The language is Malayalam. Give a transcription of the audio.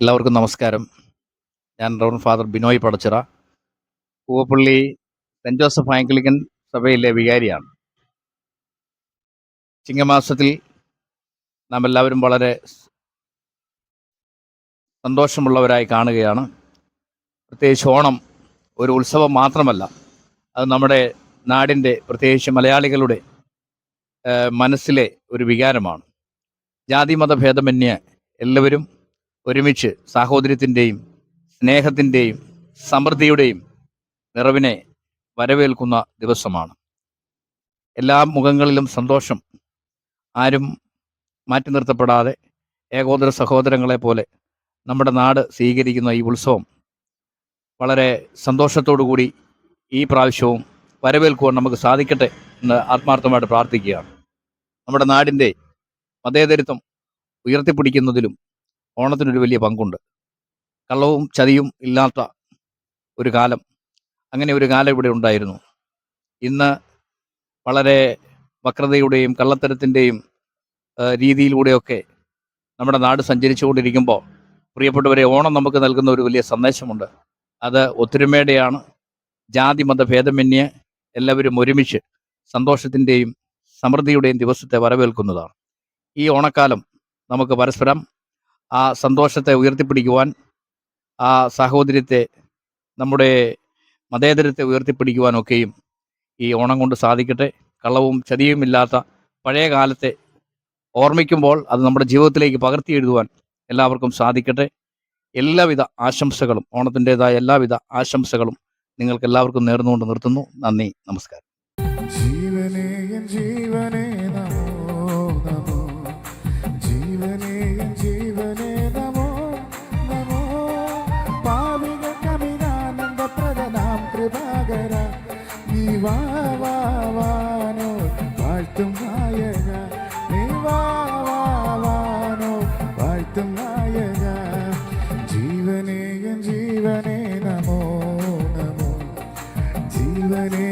എല്ലാവർക്കും നമസ്കാരം. ഞാൻ reverend father Binoy Padachira, Poovappally saint Joseph Anglican സഭയിലെ വികാരിയാണ്. ചിങ്ങമാസത്തിൽ നാം എല്ലാവരും വളരെ സന്തോഷമുള്ളവരായി കാണുകയാണ്. പ്രത്യേകിച്ച് ഓണം ഒരു ഉത്സവം മാത്രമല്ല, അത് നമ്മുടെ നാടിൻ്റെ, പ്രത്യേകിച്ച് മലയാളികളുടെ മനസ്സിലെ ഒരു വികാരമാണ്. ജാതിമത ഭേദമന്യേ എല്ലാവരും ഒരുമിച്ച് സാഹോദര്യത്തിൻ്റെയും സ്നേഹത്തിൻ്റെയും സമൃദ്ധിയുടെയും നിറവിനെ വരവേൽക്കുന്ന ദിവസമാണ്. എല്ലാ മുഖങ്ങളിലും സന്തോഷം, ആരും മാറ്റി നിർത്തപ്പെടാതെ ഏകോദര സഹോദരങ്ങളെ പോലെ നമ്മുടെ നാട് സ്വീകരിക്കുന്ന ഈ ഉത്സവം വളരെ സന്തോഷത്തോടു കൂടി ഈ പ്രാവശ്യവും വരവേൽക്കുവാൻ നമുക്ക് സാധിക്കട്ടെ എന്ന് ആത്മാർത്ഥമായിട്ട് പ്രാർത്ഥിക്കുകയാണ്. നമ്മുടെ നാടിൻ്റെ മതേതരത്വം ഉയർത്തിപ്പിടിക്കുന്നതിലും ഓണത്തിനൊരു വലിയ പങ്കുണ്ട്. കള്ളവും ചതിയും ഇല്ലാത്ത ഒരു കാലം, അങ്ങനെ ഒരു കാലം ഇവിടെ ഉണ്ടായിരുന്നു. ഇന്ന് വളരെ വക്രതയുടെയും കള്ളത്തരത്തിൻ്റെയും രീതിയിലൂടെയൊക്കെ നമ്മുടെ നാട് സഞ്ചരിച്ചുകൊണ്ടിരിക്കുമ്പോൾ, പ്രിയപ്പെട്ടവരെ, ഓണം നമുക്ക് നൽകുന്ന ഒരു വലിയ സന്ദേശമുണ്ട്. അത് ഒത്തൊരുമയുടെയാണ്. ജാതി മത ഭേദമന്യേ എല്ലാവരും ഒരുമിച്ച് സന്തോഷത്തിൻ്റെയും സമൃദ്ധിയുടെയും ദിവസത്തെ വരവേൽക്കുന്നതാണ്. ഈ ഓണക്കാലം നമുക്ക് പരസ്പരം ആ സന്തോഷത്തെ ഉയർത്തിപ്പിടിക്കുവാൻ, ആ സാഹോദര്യത്തെ, നമ്മുടെ മതേതരത്തെ ഉയർത്തിപ്പിടിക്കുവാനൊക്കെയും ഈ ഓണം കൊണ്ട് സാധിക്കട്ടെ. കള്ളവും ചതിയും ഇല്ലാത്ത പഴയ കാലത്തെ ഓർമ്മിക്കുമ്പോൾ അത് നമ്മുടെ ജീവിതത്തിലേക്ക് പകർത്തി എഴുതുവാൻ എല്ലാവർക്കും സാധിക്കട്ടെ. എല്ലാവിധ ആശംസകളും, ഓണത്തിൻ്റെതായ എല്ലാവിധ ആശംസകളും നിങ്ങൾക്ക് എല്ലാവർക്കും നേർന്നുകൊണ്ട് നിർത്തുന്നു. നന്ദി, നമസ്കാരം. ജീവനേ ജീവനേ നമോ നമോ, ജീവനേ ജീവനേ നമോ നമോ, പാവിക കവിനാനന്ദ പ്രദനാം കൃപാകര, നീ വാവാനോ വാഴ്ത്തും നായക, നീ വാവാനോ വാഴ്ത്തും നായക. ജീവനേ ജീവനേ നമോ നമോ, ജീവനേ